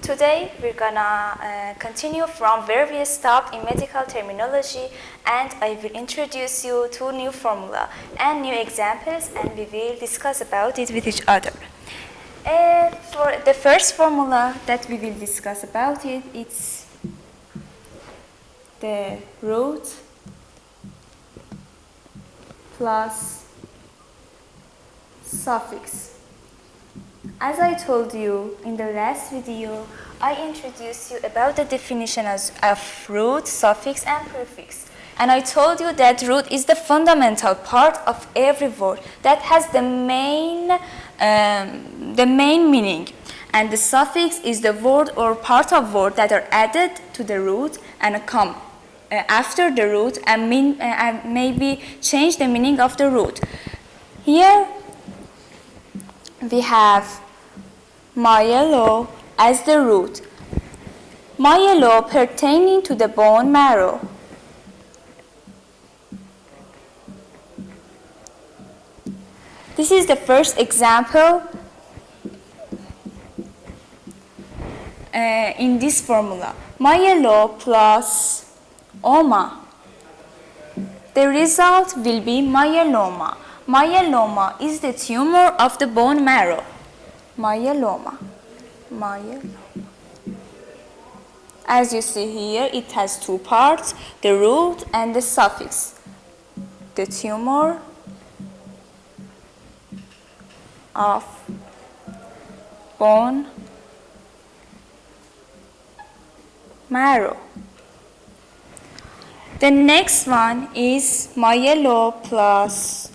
Today we're gonna continue from where we stopped in medical terminology, and I will introduce you two new formula and new examples, and we will discuss about it with each other. For the first formula that we will discuss about it, it's the root plus suffix. As I told you in the last video, I introduced you about the definition of root, suffix, and prefix. And I told you that root is the fundamental part of every word that has the main meaning. And the suffix is the word or part of word that are added to the root and come after the root and maybe change the meaning of the root. Here we have myelo as the root. Myelo pertaining to the bone marrow. This is the first example in this formula. Myelo plus oma. The result will be myeloma. Myeloma is the tumor of the bone marrow. Myeloma. As you see here, it has two parts, the root and the suffix. The tumor of bone marrow. The next one is myelo plus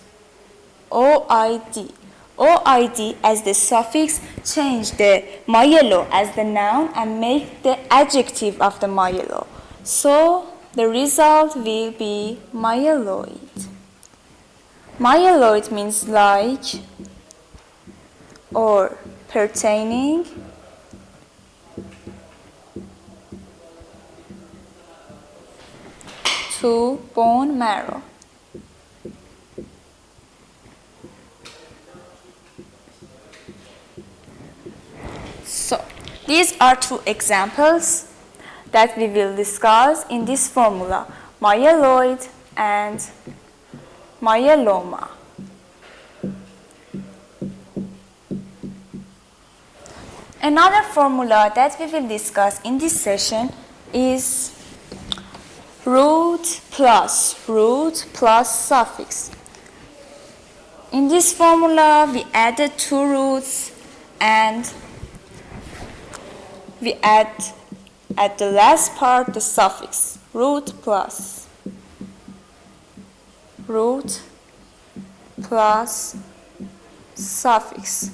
OID. OID as the suffix, change the myelo as the noun and make the adjective of the myelo. So the result will be myeloid. Myeloid means like or pertaining to bone marrow. So, these are two examples that we will discuss in this formula, myeloid and myeloma. Another formula that we will discuss in this session is root plus suffix. In this formula, we added two roots and we add at the last part the suffix, root plus suffix.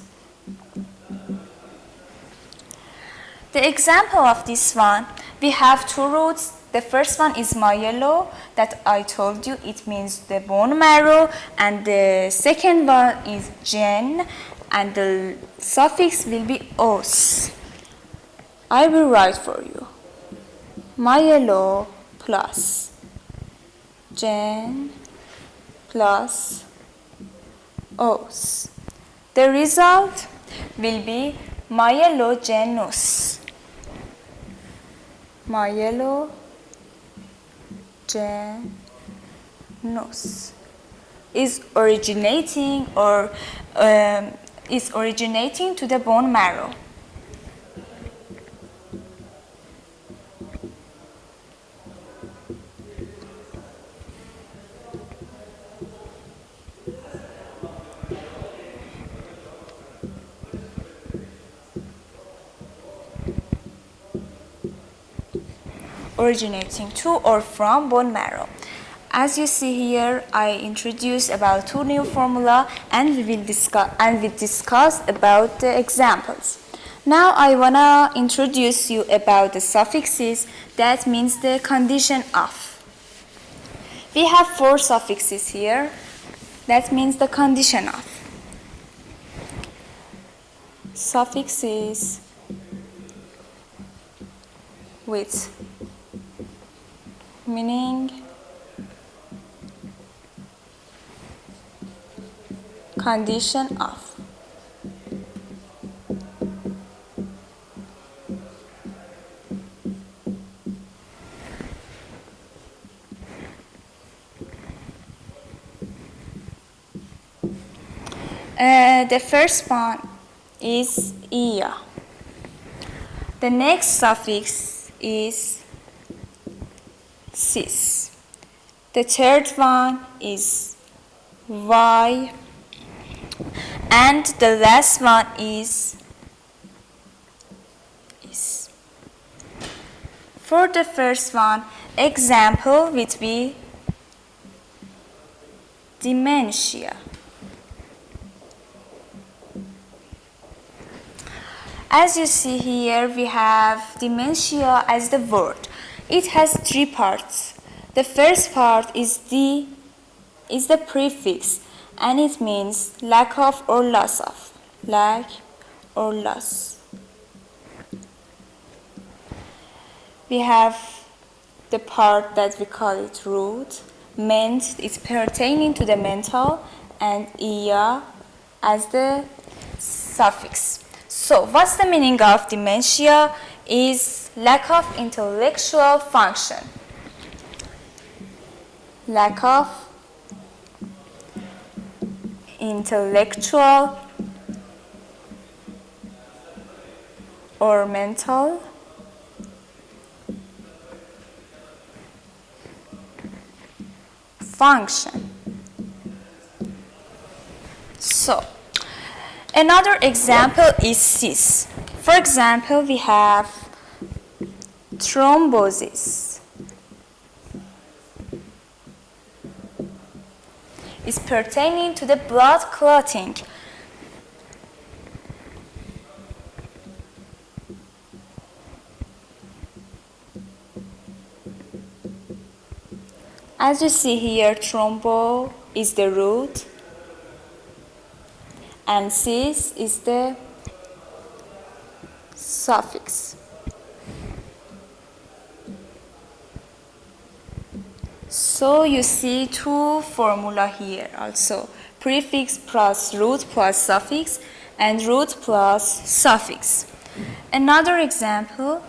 The example of this one, we have two roots. The first one is myelo, that I told you it means the bone marrow, and the second one is gen, and the suffix will be os. I will write for you. Myelo plus gen plus os. The result will be myelogenous. Myelogenous is originating to the bone marrow. Originating to or from bone marrow. As you see here, I introduced about two new formula and we discuss about the examples. Now I wanna introduce you about the suffixes, that means the condition of. We have four suffixes here, that means the condition of. Suffixes with meaning condition of. The first one is ia. The next suffix is sis. The third one is y. And the last one is is. For the first one, example would be dementia. As you see here, we have dementia as the word. It has three parts. The first part is the prefix, and it means lack of or loss of. Lack or loss. We have the part that we call it root, meant it's pertaining to the mental, and ia as the suffix. So, what's the meaning of dementia? Is lack of intellectual function. Lack of intellectual or mental function. So, another example is cis. For example, we have thrombosis. It's pertaining to the blood clotting. As you see here, thrombo is the root, and cis is the suffix. So you see two formula here also, prefix plus root plus suffix, and root plus suffix. Another example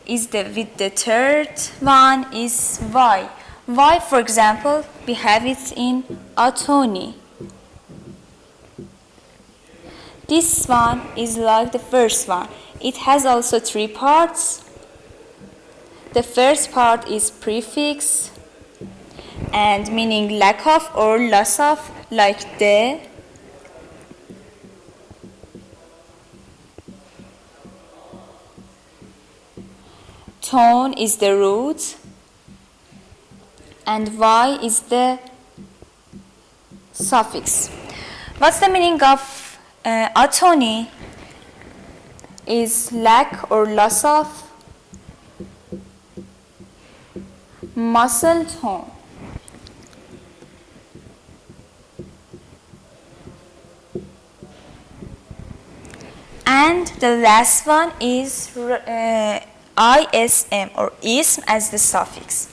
is with the third one is y. Y, for example, we have it in atony. This one is like the first one. It has also three parts. The first part is prefix and meaning lack of or loss of, like the. Tone is the root, and y is the suffix. What's the meaning of atony? Is lack or loss of muscle tone. And the last one is ism or ism as the suffix.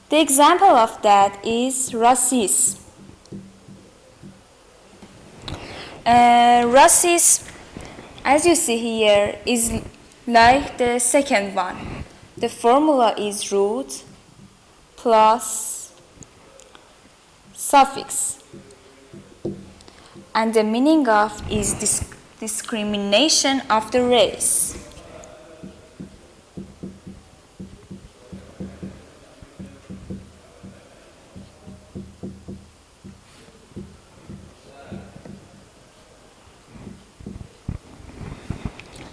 The example of that is racism. Racism, as you see here, is like the second one. The formula is root plus suffix. And the meaning of is discrimination of the race.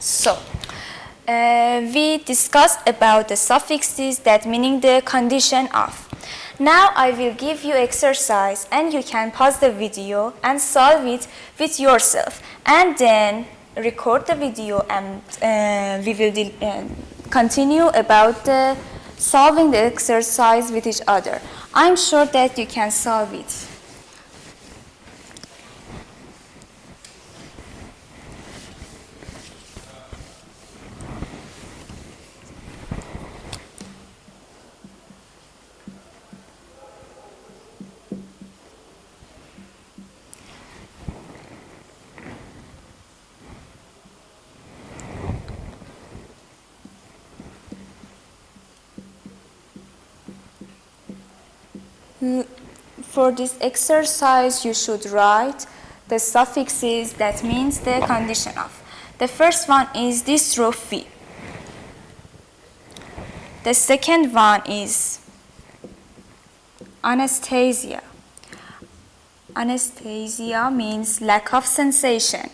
So, we discussed about the suffixes that meaning the condition of. Now I will give you exercise and you can pause the video and solve it with yourself, and then record the video, and we will continue about the solving the exercise with each other. I'm sure that you can solve it. For this exercise, you should write the suffixes that means the condition of. The first one is dystrophy. The second one is anesthesia. Anesthesia means lack of sensation.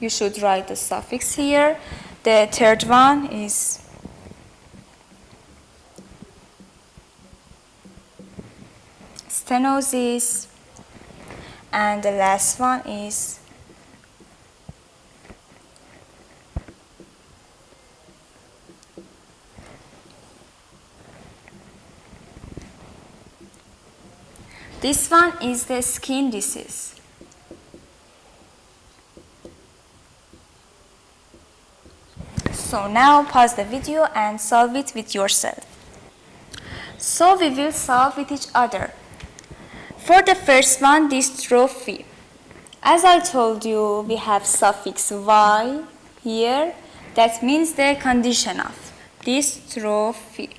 You should write the suffix here. The third one is stenosis. And the last one is this one is the skin disease. So now pause the video and solve it with yourself. So we will solve with each other. For the first one, dystrophy. As I told you, we have suffix y here. That means the condition of dystrophy.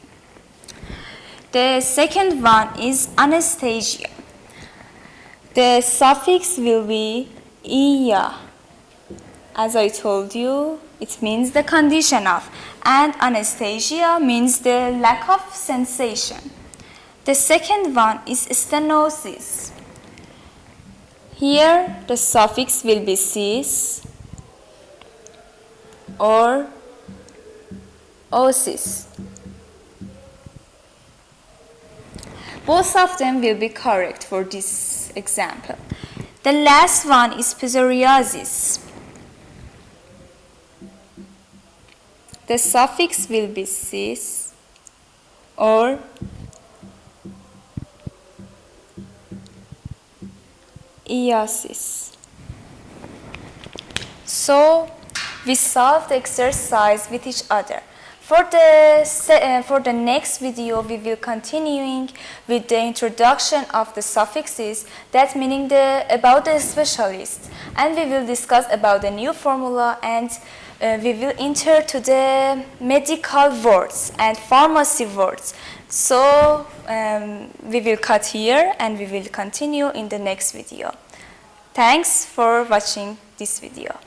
The second one is anesthesia. The suffix will be ia. As I told you, it means the condition of, and anesthesia means the lack of sensation. The second one is stenosis. Here the suffix will be cis or osis. Both of them will be correct for this example. The last one is psoriasis. The suffix will be cis or iasis. So we solve the exercise with each other. For the next video, we will continuing with the introduction of the suffixes, that meaning about the specialists, and we will discuss about the new formula, and we will enter to the medical words and pharmacy words. So we will cut here and we will continue in the next video. Thanks for watching this video.